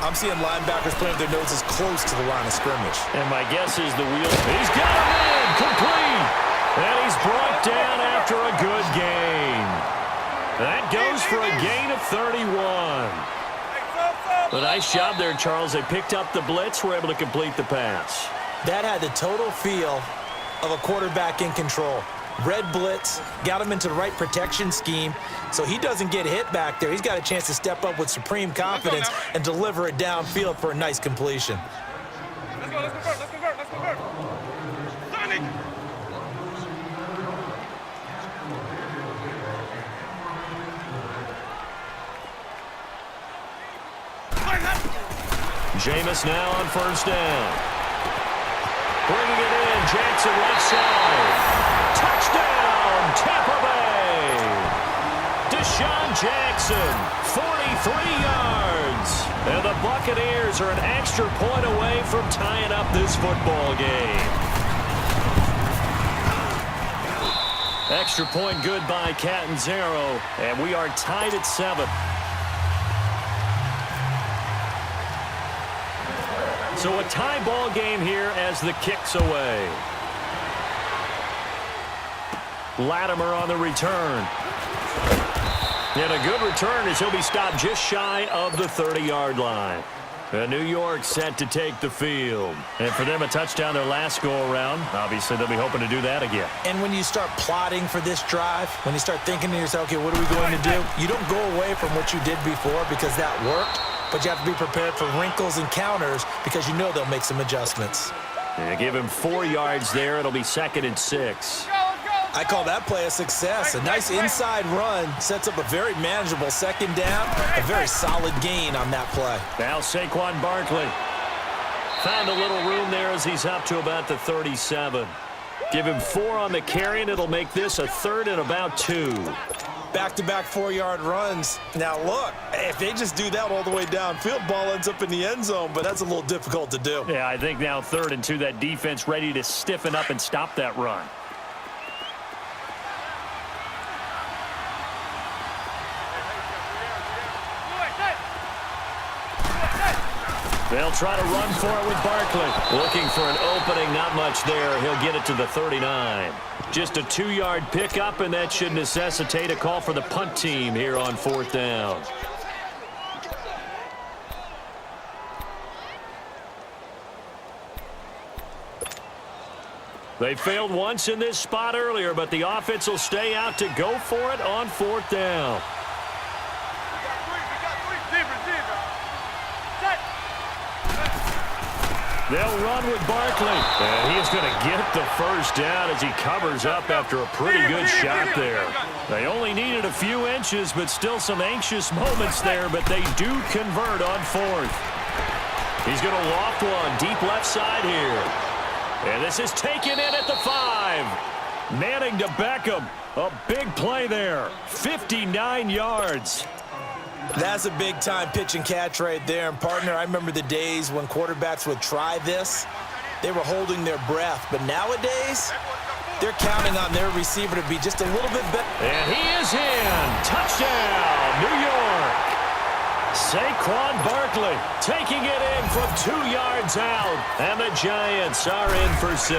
I'm seeing linebackers putting their noses close to the line of scrimmage. And my guess is the wheel. He's got him in. Complete. And he's brought down after a good gain. That goes for a gain of 31. A nice job there, Charles. They picked up the blitz, were able to complete the pass. That had the total feel of a quarterback in control. Red blitz, got him into the right protection scheme, so he doesn't get hit back there. He's got a chance to step up with supreme confidence and deliver it downfield for a nice completion. Let's go, let's convert, let's convert, let's convert. Sonic! Jameis now on first down. Bringing it in, Jackson left side. Touchdown, Tampa Bay. Deshaun Jackson, 43 yards. And the Buccaneers are an extra point away from tying up this football game. Extra point good by Catanzaro, and we are tied at 7. So a tie ball game here as the kick's away. Latimer on the return. And a good return as he'll be stopped just shy of the 30-yard line. And New York set to take the field. And for them, a touchdown their last go-around. Obviously, they'll be hoping to do that again. And when you start plotting for this drive, when you start thinking to yourself, okay, what are we going to do? You don't go away from what you did before because that worked. But you have to be prepared for wrinkles and counters because you know they'll make some adjustments. Yeah, give him 4 yards there. It'll be 2nd and 6. I call that play a success. A nice inside run sets up a very manageable second down. A very solid gain on that play. Now Saquon Barkley. Found a little room there as he's up to about the 37. Give him 4 on the carry, and it'll make this a 3rd and about 2. Back-to-back 4-yard runs. Now, look, if they just do that all the way downfield, ball ends up in the end zone, but that's a little difficult to do. Yeah, I think now 3rd and 2, that defense ready to stiffen up and stop that run. They'll try to run for it with Barkley. Looking for an opening, not much there. He'll get it to the 39. Just a 2-yard pickup, and that should necessitate a call for the punt team here on 4th down. They failed once in this spot earlier, but the offense will stay out to go for it on 4th down. They'll run with Barkley. And he is going to get the first down as he covers up after a pretty good shot there. They only needed a few inches, but still some anxious moments there, but they do convert on 4th. He's going to loft one deep left side here. And this is taken in at the 5. Manning to Beckham. A big play there. 59 yards. That's a big-time pitch and catch right there. And, partner, I remember the days when quarterbacks would try this. They were holding their breath. But nowadays, they're counting on their receiver to be just a little bit better. And he is in. Touchdown, New York. Saquon Barkley taking it in from 2 yards out. And the Giants are in for 6.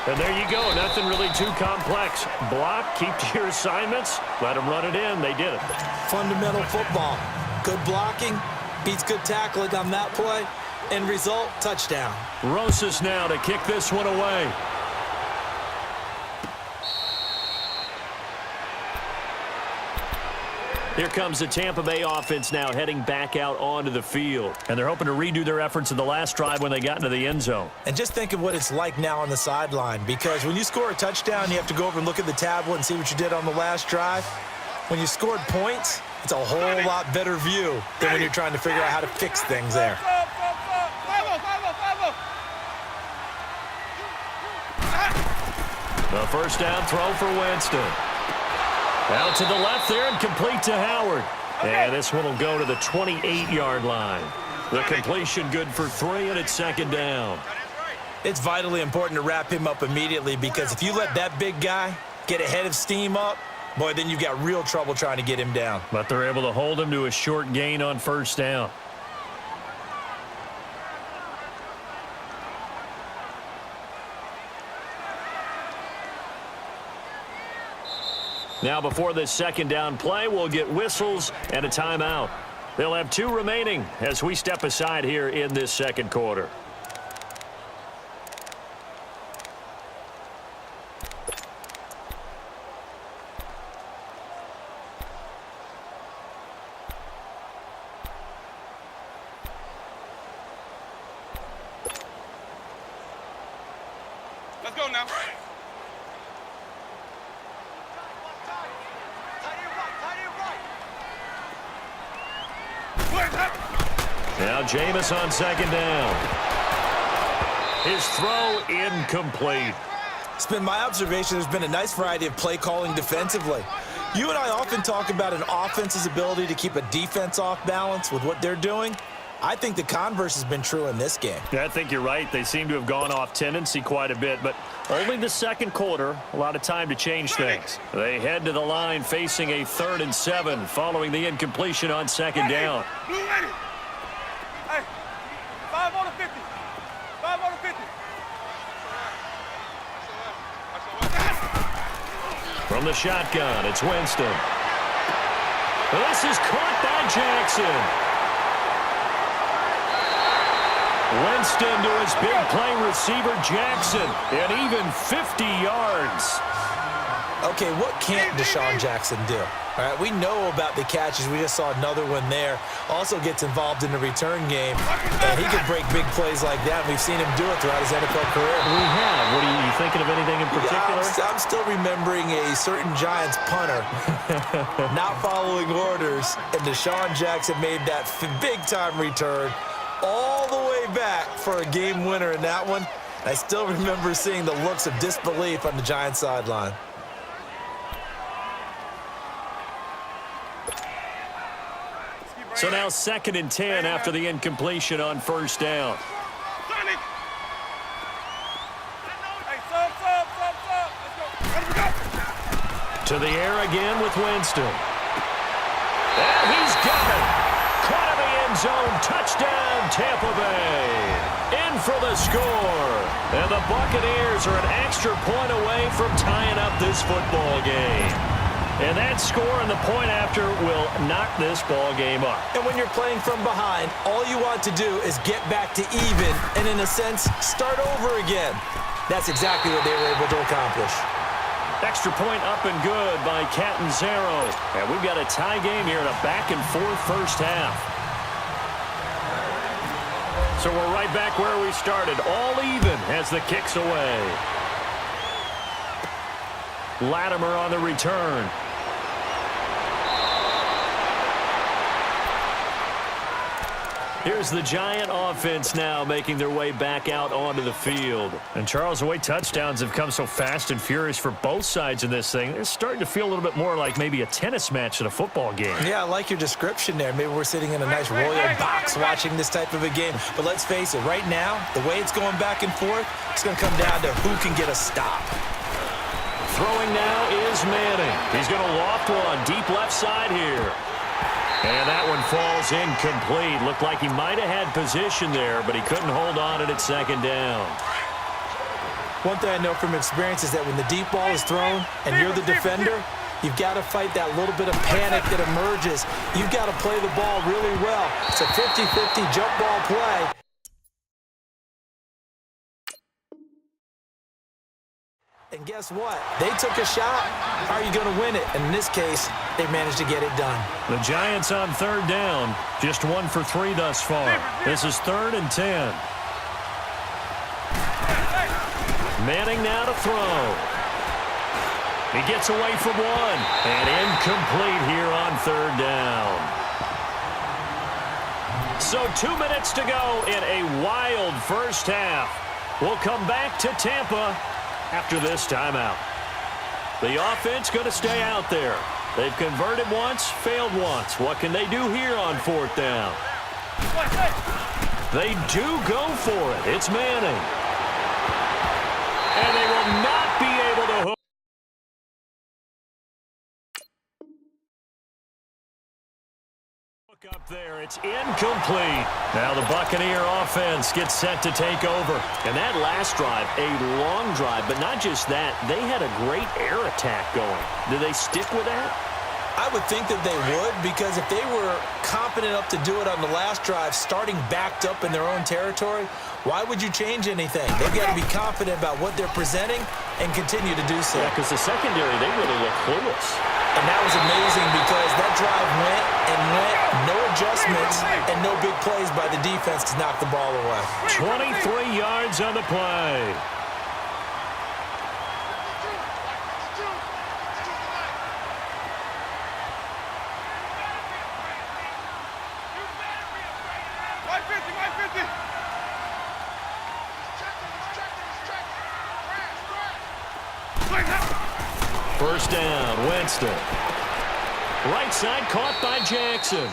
And there you go. Nothing really too complex. Block, keep to your assignments, let them run it in. They did it. Fundamental football. Good blocking, beats good tackling on that play. End result, touchdown. Rosas now to kick this one away. Here comes the Tampa Bay offense now heading back out onto the field. And they're hoping to redo their efforts in the last drive when they got into the end zone. And just think of what it's like now on the sideline, because when you score a touchdown, you have to go over and look at the tablet and see what you did on the last drive. When you scored points, it's a whole lot better view than when you're trying to figure out how to fix things there. The first down throw for Winston. Out to the left there and complete to Howard. And this one will go to the 28-yard line. The completion good for 3, and it's 2nd down. It's vitally important to wrap him up immediately, because if you let that big guy get a head of steam up, Boy, then you've got real trouble trying to get him down. But they're able to hold him to a short gain on first down. Now before this second down play, we'll get whistles and a timeout. They'll have 2 remaining as we step aside here in this second quarter. Let's go now. Now Jameis on second down. His throw incomplete. It's been my observation there's been a nice variety of play calling defensively. You and I often talk about an offense's ability to keep a defense off balance with what they're doing. I think the converse has been true in this game. Yeah, I think you're right. They seem to have gone off tendency quite a bit, but only the second quarter, a lot of time to change things. They head to the line facing a 3rd and 7 following the incompletion on second down. Blue ready. Hey, 5 on the 50. 5 on the 50. From the shotgun, it's Winston. This is caught by Jackson. Winston to his big play receiver, Jackson, and even 50 yards. Okay, what can't Deshaun Jackson do? All right, we know about the catches. We just saw another one there. Also gets involved in the return game, and he can break big plays like that. We've seen him do it throughout his NFL career. We have. What are you thinking of anything in particular? I'm still remembering a certain Giants punter not following orders, and Deshaun Jackson made that big-time return all the way back for a game winner in that one. I still remember seeing the looks of disbelief on the Giants sideline. So now 2nd and 10 after the incompletion on first down. To the air again with Winston. And he's got it. Caught in the end zone. Touchdown, Tampa Bay. In for the score. And the Buccaneers are an extra point away from tying up this football game. And that score and the point after will knock this ball game up. And when you're playing from behind, all you want to do is get back to even and, in a sense, start over again. That's exactly what they were able to accomplish. Extra point up and good by Catanzaro. And we've got a tie game here in a back-and-forth first half. So we're right back where we started, all even as the kick's away. Latimer on the return. Here's the Giant offense now making their way back out onto the field. And, Charles, the way touchdowns have come so fast and furious for both sides in this thing, it's starting to feel a little bit more like maybe a tennis match at a football game. Yeah, I like your description there. Maybe we're sitting in a nice royal box watching this type of a game. But let's face it, right now, the way it's going back and forth, it's going to come down to who can get a stop. Throwing now is Manning. He's going to loft one deep left side here. And that one falls incomplete. Looked like he might have had position there, but he couldn't hold on at second down. One thing I know from experience is that when the deep ball is thrown and you're the defender, you've got to fight that little bit of panic that emerges. You've got to play the ball really well. It's a 50-50 jump ball play. And guess what? They took a shot. How are you going to win it? And in this case, they managed to get it done. The Giants on third down. Just 1 for 3 thus far. This is 3rd and 10. Manning now to throw. He gets away from one. And incomplete here on third down. So 2 minutes to go in a wild first half. We'll come back to Tampa after this timeout. The offense going to stay out there. They've converted once, failed once. What can they do here on 4th down? They do go for it. It's Manning. And they will not be able to hook. Up there, it's incomplete. Now the Buccaneer offense gets set to take over. And that last drive, a long drive, but not just that, they had a great air attack going. Do they stick with that? I would think that they would, because if they were competent enough to do it on the last drive, starting backed up in their own territory, why would you change anything? They've got to be confident about what they're presenting and continue to do so. Yeah, because the secondary, they really look clueless. And that was amazing because that drive went and went, no adjustments, and no big plays by the defense to knock the ball away. 23 yards on the play. First down, Winston. Right side caught by Jackson.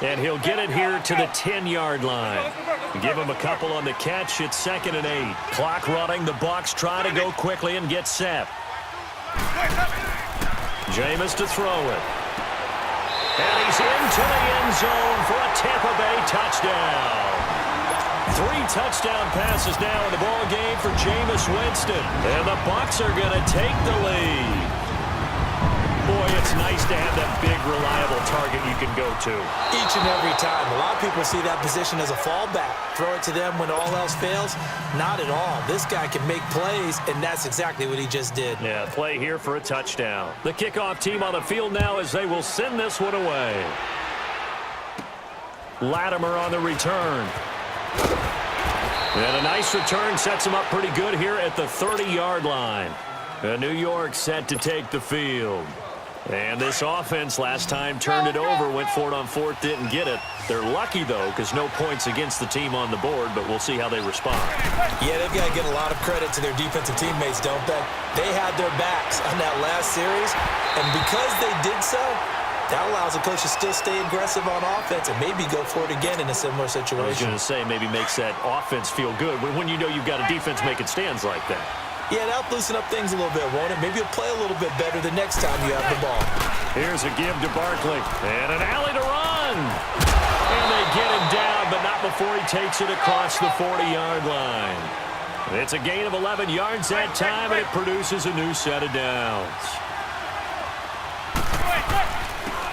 And he'll get it here to the 10-yard line. Give him a couple on the catch. It's 2nd and 8. Clock running. The Bucs try to go quickly and get set. Jameis to throw it. And he's into the end zone for a Tampa Bay touchdown. 3 touchdown passes now in the ball game for Jameis Winston. And the Bucs are going to take the lead. Boy, it's nice to have that big, reliable target you can go to. Each and every time. A lot of people see that position as a fallback. Throw it to them when all else fails. Not at all. This guy can make plays, and that's exactly what he just did. Yeah, play here for a touchdown. The kickoff team on the field now as they will send this one away. Latimer on the return. And a nice return sets him up pretty good here at the 30-yard line. New York set to take the field. And this offense last time turned it over, went for it on 4th, didn't get it. They're lucky, though, because no points against the team on the board, but we'll see how they respond. Yeah, they've got to get a lot of credit to their defensive teammates, don't they? They had their backs on that last series, and because they did so, that allows the coach to still stay aggressive on offense and maybe go for it again in a similar situation. I was going to say, maybe makes that offense feel good when you know you've got a defense making stands like that. Yeah, that'll loosen up things a little bit, won't it? Maybe you'll play a little bit better the next time you have the ball. Here's a give to Barkley. And an alley to run. And they get him down, but not before he takes it across the 40-yard line. It's a gain of 11 yards that time, and it produces a new set of downs.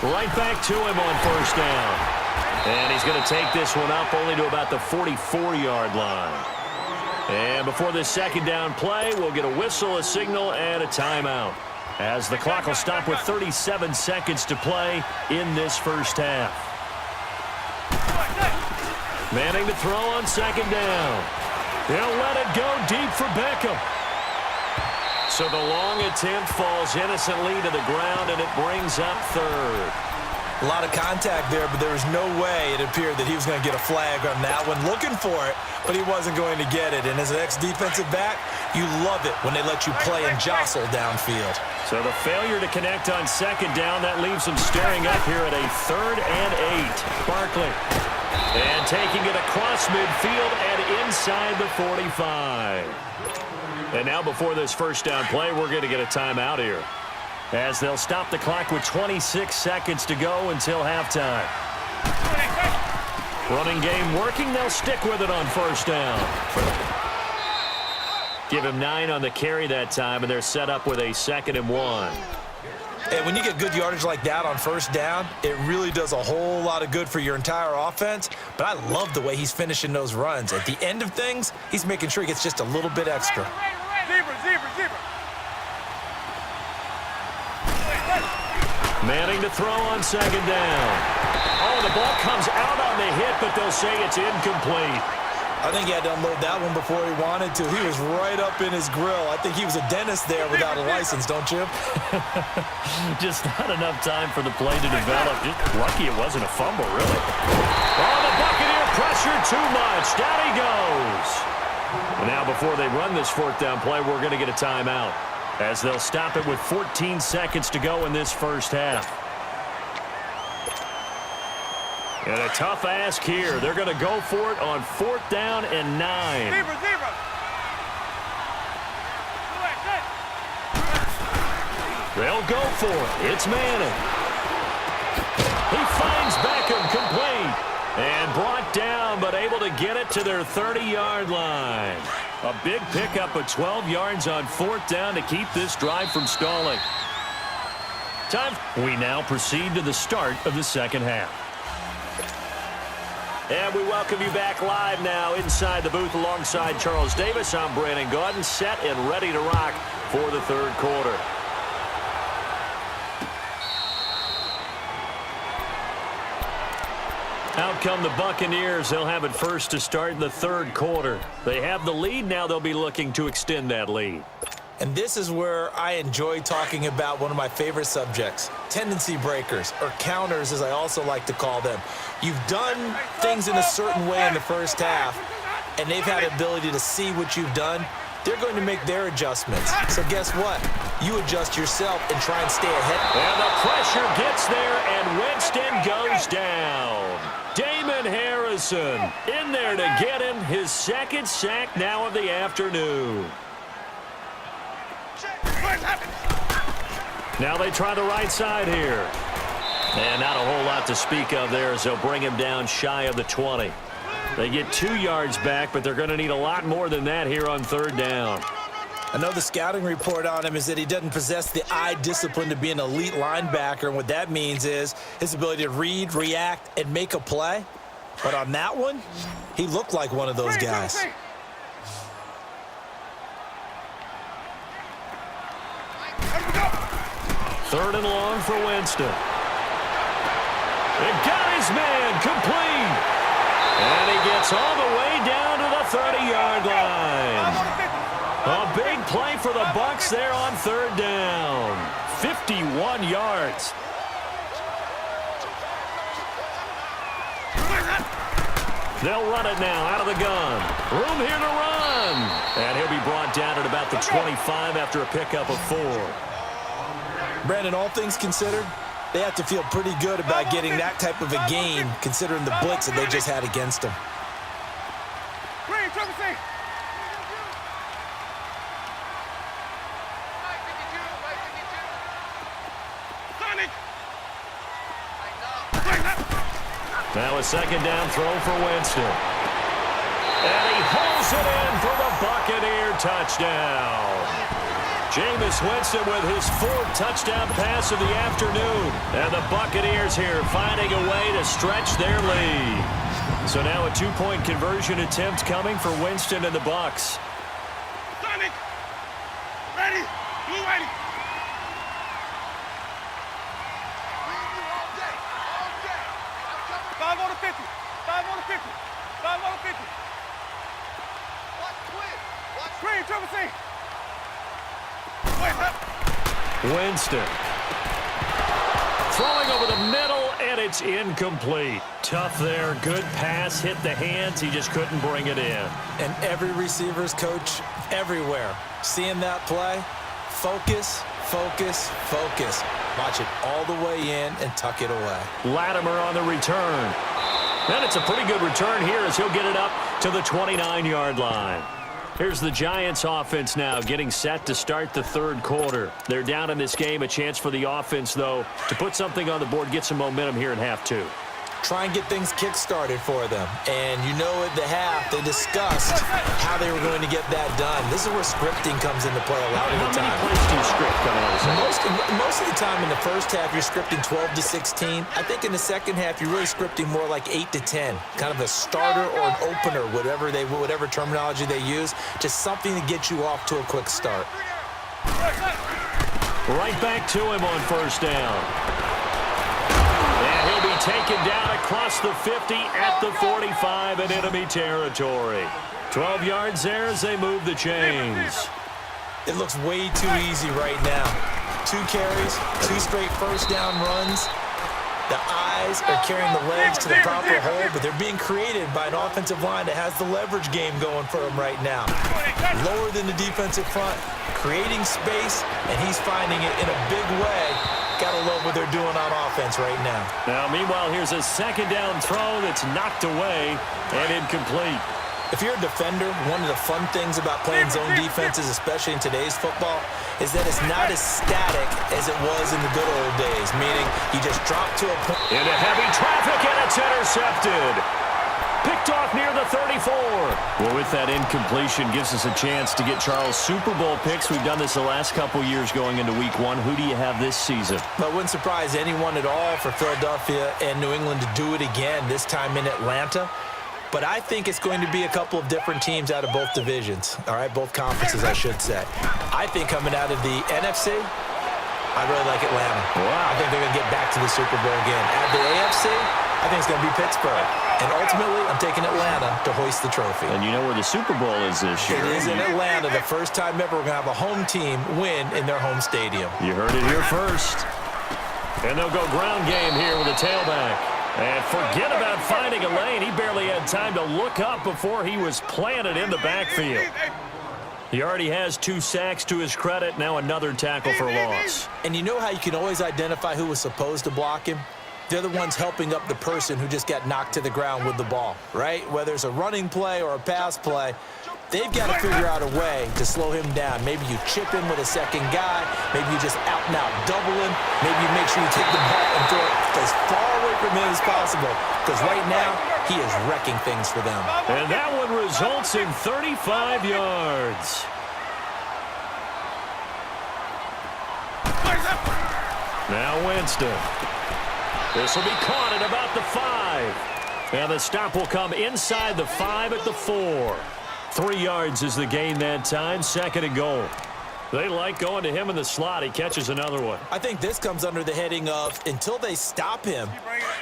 Right back to him on first down. And he's going to take this one up only to about the 44-yard line. And before this second down play, we'll get a whistle, a signal, and a timeout, as the clock will stop with 37 seconds to play in this first half. Manning to throw on second down. He'll let it go deep for Beckham. So the long attempt falls innocently to the ground, and it brings up 3rd. A lot of contact there, but there was no way it appeared that he was going to get a flag on that one. Looking for it, but he wasn't going to get it. And as an ex-defensive back, you love it when they let you play and jostle downfield. So the failure to connect on second down, that leaves him staring up here at a 3rd and 8. Barkley. And taking it across midfield and inside the 45. And now before this first down play, we're going to get a timeout here, as they'll stop the clock with 26 seconds to go until halftime. Running game working. They'll stick with it on first down. Give him 9 on the carry that time, and they're set up with a 2nd and 1. And when you get good yardage like that on first down, it really does a whole lot of good for your entire offense. But I love the way he's finishing those runs. At the end of things, he's making sure he gets just a little bit extra. Zebra. Manning to throw on second down. Oh, the ball comes out on the hit, but they'll say it's incomplete. I think he had to unload that one before he wanted to. He was right up in his grill. I think he was a dentist there without a license, don't you? Just not enough time for the play to develop. Just lucky it wasn't a fumble, really. Oh, the Buccaneer pressure too much. Down he goes. And now before they run this 4th down play, we're going to get a timeout, as they'll stop it with 14 seconds to go in this first half. And a tough ask here. They're going to go for it on 4th down and 9. Zebra. They'll go for it. It's Manning. He finds Beckham complete. And brought down, but able to get it to their 30-yard line. A big pickup of 12 yards on 4th down to keep this drive from stalling. We now proceed to the start of the second half. And we welcome you back live now inside the booth alongside Charles Davis. I'm Brandon Gaudin, set and ready to rock for the third quarter. Out come the Buccaneers. They'll have it first to start in the third quarter. They have the lead. Now they'll be looking to extend that lead. And this is where I enjoy talking about one of my favorite subjects, tendency breakers, or counters as I also like to call them. You've done things in a certain way in the first half, and they've had the ability to see what you've done. They're going to make their adjustments. So guess what? You adjust yourself and try and stay ahead. And the pressure gets there, and Winston goes down. Damon Harrison in there to get him his second sack now of the afternoon. Now they try the right side here. And not a whole lot to speak of there as they'll bring him down shy of the 20. They get 2 yards back, but they're going to need a lot more than that here on 3rd down. I know the scouting report on him is that he doesn't possess the eye discipline to be an elite linebacker, and what that means is his ability to read, react, and make a play. But on that one, he looked like one of those guys. Third and long for Winston. It got his man complete. And he gets all the way down to the 30-yard line. A big play for the Bucs there on 3rd down. 51 yards. They'll run it now out of the gun. Room here to run. And he'll be brought down at about the 25 after a pickup of 4. Brandon, all things considered, they have to feel pretty good about getting that type of a game considering the blitz that they just had against them. Now a second down throw for Winston. And he holds it in for the Buccaneer touchdown. Jameis Winston with his 4th touchdown pass of the afternoon. And the Buccaneers here finding a way to stretch their lead. So now a 2-point conversion attempt coming for Winston and the Bucs. Sonic! Ready! Blue ready! Five on the 50. 5 on the 50. 5 on the 50. Watch screen, triple C. Winston throwing over the middle, and it's incomplete. Tough there. Good pass. Hit the hands. He just couldn't bring it in. And every receiver's coach everywhere seeing that play, focus, focus, focus. Watch it all the way in and tuck it away. Latimer on the return. And it's a pretty good return here as he'll get it up to the 29-yard line. Here's the Giants offense now getting set to start the third quarter. They're down in this game. A chance for the offense, though, to put something on the board, get some momentum here in half 2. Try and get things kick-started for them. And you know at the half, they discussed how they were going to get that done. This is where scripting comes into play a lot of the time. How many plays do you script coming out of the second? Most of the time in the first half, you're scripting 12 to 16. I think in the second half, you're really scripting more like 8 to 10. Kind of a starter or an opener, whatever terminology they use. Just something to get you off to a quick start. Right back to him on 1st down. And he'll be taken down across the 50 at the 45 in enemy territory. 12 yards there as they move the chains. It looks way too easy right now. 2 carries, 2 straight first down runs. The eyes are carrying the legs to the proper hole, but they're being created by an offensive line that has the leverage game going for them right now. Lower than the defensive front, creating space, and he's finding it in a big way. Gotta love what they're doing on offense right now. Now, meanwhile, here's a second down throw that's knocked away and incomplete. If you're a defender, one of the fun things about playing zone defenses, especially in today's football, is that it's not as static as it was in the good old days, meaning you just drop to a point. Into heavy traffic. terrific, and it's intercepted. Picked off near the 34. Well, with that incompletion, gives us a chance to get Charles Super Bowl picks. We've done this the last couple years going into week 1. Who do you have this season? But wouldn't surprise anyone at all for Philadelphia and New England to do it again, this time in Atlanta. But I think it's going to be a couple of different teams out of both divisions, all right, both conferences, I should say. I think coming out of the NFC, I really like Atlanta. Wow. I think they're going to get back to the Super Bowl again. Out of the AFC, I think it's going to be Pittsburgh. And ultimately, I'm taking Atlanta to hoist the trophy. And you know where the Super Bowl is this year. It is in Atlanta. The first time ever we're going to have a home team win in their home stadium. You heard it here first. And they'll go ground game here with a tailback. And forget about finding a lane. He barely had time to look up before he was planted in the backfield. He already has 2 sacks to his credit. Now another tackle for loss. And you know how you can always identify who was supposed to block him? They're the ones helping up the person who just got knocked to the ground with the ball, right? Whether it's a running play or a pass play, they've got to figure out a way to slow him down. Maybe you chip him with a second guy. Maybe you just out-and-out double him. Maybe you make sure you take the ball and throw it as far away from him as possible. Because right now, he is wrecking things for them. And that one results in 35 yards. Now Winston. This will be caught at about the 5. And the stop will come inside the 5 at the 4. 3 yards is the gain that time. 2nd and goal. They like going to him in the slot. He catches another one. I think this comes under the heading of until they stop him,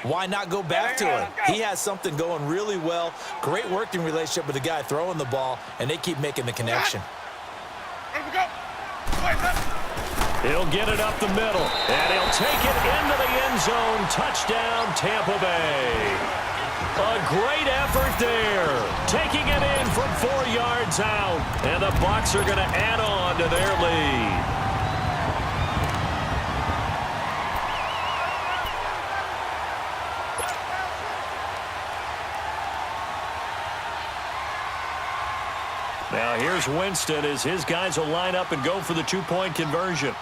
why not go back to him? He has something going really well. Great working relationship with the guy throwing the ball, and they keep making the connection. He'll get it up the middle, and he'll take it into the end zone. Touchdown, Tampa Bay. A great effort there. Taking it in from 4 yards out, and the Bucs are going to add on to their lead. Now here's Winston as his guys will line up and go for the 2-point conversion.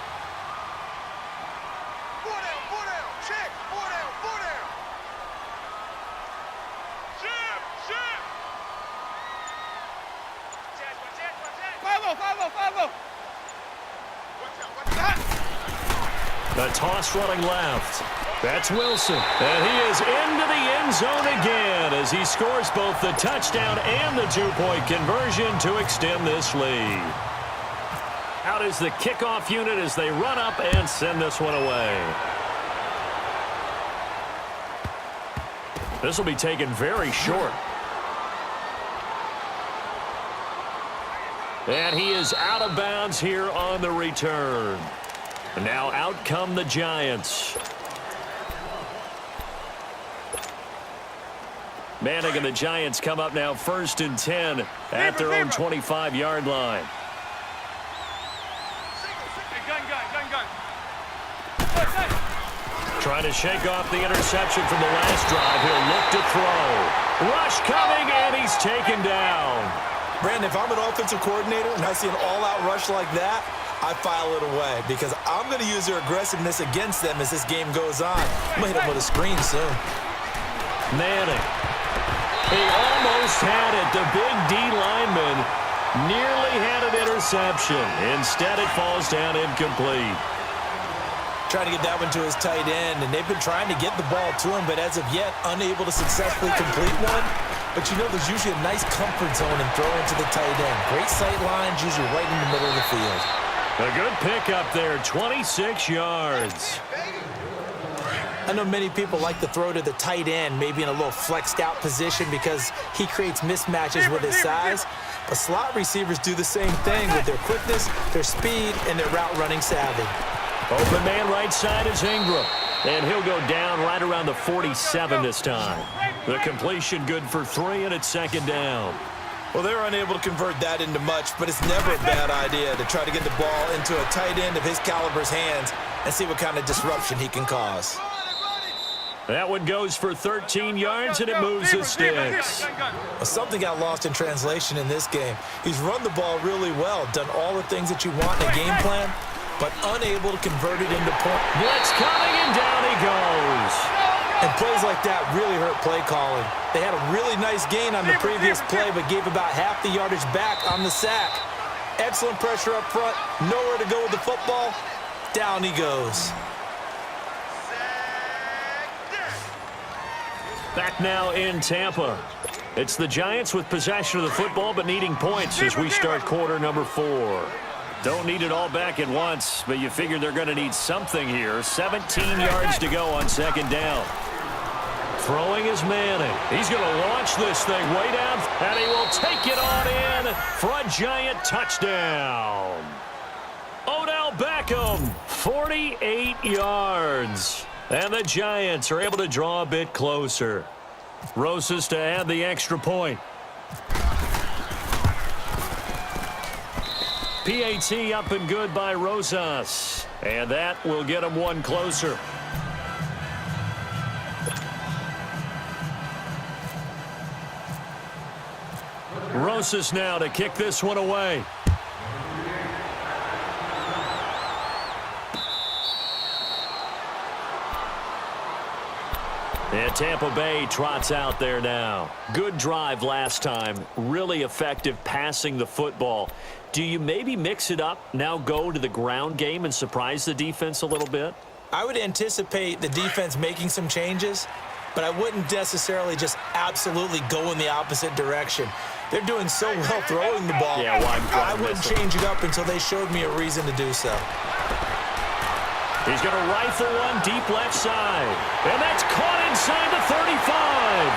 The toss running left. That's Wilson. And he is into the end zone again as he scores both the touchdown and the 2-point conversion to extend this lead. Out is the kickoff unit as they run up and send this one away. This will be taken very short. And he is out of bounds here on the return. Now out come the Giants. Manning and the Giants come up now 1st and 10 at their own 25-yard line. Trying to shake off the interception from the last drive. He'll look to throw. Rush coming, and he's taken down. Brandon, if I'm an offensive coordinator and I see an all-out rush like that, I file it away because I'm going to use their aggressiveness against them as this game goes on. I'm going to hit them with a screen soon. Manning. He almost had it. The big D lineman nearly had an interception. Instead, it falls down incomplete. Trying to get that one to his tight end, and they've been trying to get the ball to him, but as of yet, unable to successfully complete one. But you know there's usually a nice comfort zone in throwing to the tight end. Great sight lines, usually right in the middle of the field. A good pickup there, 26 yards. I know many people like to throw to the tight end, maybe in a little flexed out position because he creates mismatches with his size. But slot receivers do the same thing with their quickness, their speed, and their route running savvy. Open man right side is Ingram. And he'll go down right around the 47 this time. The completion good for 3, and it's 2nd down. Well, they're unable to convert that into much, but it's never a bad idea to try to get the ball into a tight end of his caliber's hands and see what kind of disruption he can cause. That one goes for 13 yards, and it moves the sticks. Well, something got lost in translation in this game. He's run the ball really well, done all the things that you want in a game plan, but unable to convert it into points. Blitz coming, and down he goes. And plays like that really hurt play calling. They had a really nice gain on the previous play, but gave about half the yardage back on the sack. Excellent pressure up front. Nowhere to go with the football. Down he goes. Back now in Tampa. It's the Giants with possession of the football, but needing points as we start quarter number 4. Don't need it all back at once, but you figure they're going to need something here. 17 yards to go on second down. Throwing is Manning. He's going to launch this thing way down, and he will take it on in for a Giant touchdown. Odell Beckham, 48 yards. And the Giants are able to draw a bit closer. Rosas to add the extra point. PAT up and good by Rosas. And that will get him one closer. Rosas now to kick this one away. And Tampa Bay trots out there now. Good drive last time. Really effective passing the football. Do you maybe mix it up, now go to the ground game and surprise the defense a little bit? I would anticipate the defense making some changes, but I wouldn't necessarily just absolutely go in the opposite direction. They're doing so well throwing the ball. Yeah, I wouldn't change it up until they showed me a reason to do so. He's going to rifle one deep left side. And that's caught inside the 35.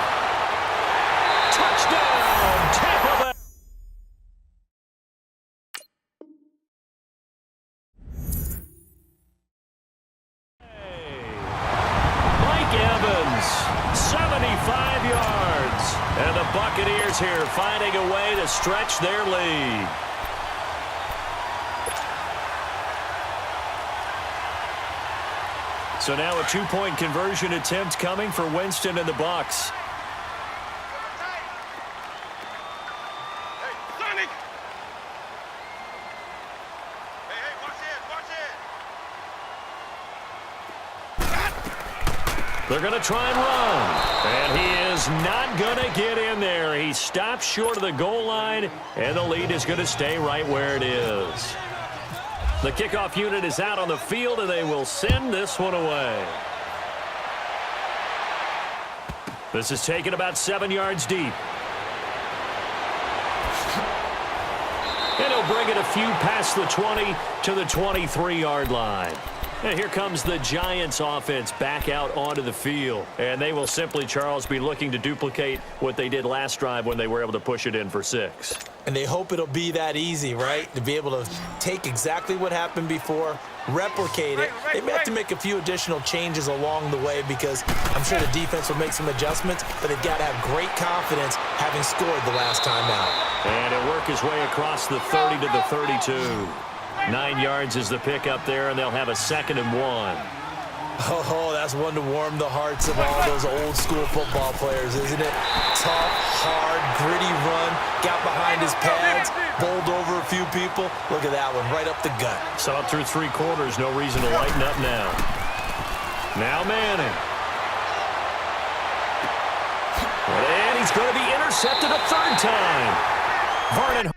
Touchdown, Tampa Bay. Mike Evans, 75 yards. And the Buccaneers here finding a way to stretch their lead. So now a two-point conversion attempt coming for Winston and the Bucs. Hey, Sonny! Hey, watch it! They're going to try and run. And he is not going to get in there. He stops short of the goal line, and the lead is going to stay right where it is. The kickoff unit is out on the field, and they will send this one away. This is taken about 7 yards deep. And he'll bring it a few past the 20 to the 23-yard line. And here comes the Giants offense back out onto the field. And they will simply, Charles, be looking to duplicate what they did last drive when they were able to push it in for 6. And they hope it'll be that easy, right? To be able to take exactly what happened before, replicate it. They may have to make a few additional changes along the way because I'm sure the defense will make some adjustments, but they've got to have great confidence having scored the last time out. And he'll work his way across the 30 to the 32. 9 yards is the pickup there, and they'll have a 2nd and 1. Oh, that's one to warm the hearts of all those old school football players, isn't it? Tough, hard, gritty run, got behind his pads, bowled over a few people. Look at that one, right up the gut. Saw it through 3 quarters, no reason to lighten up now. Now Manning. And he's going to be intercepted a 3rd time. Vernon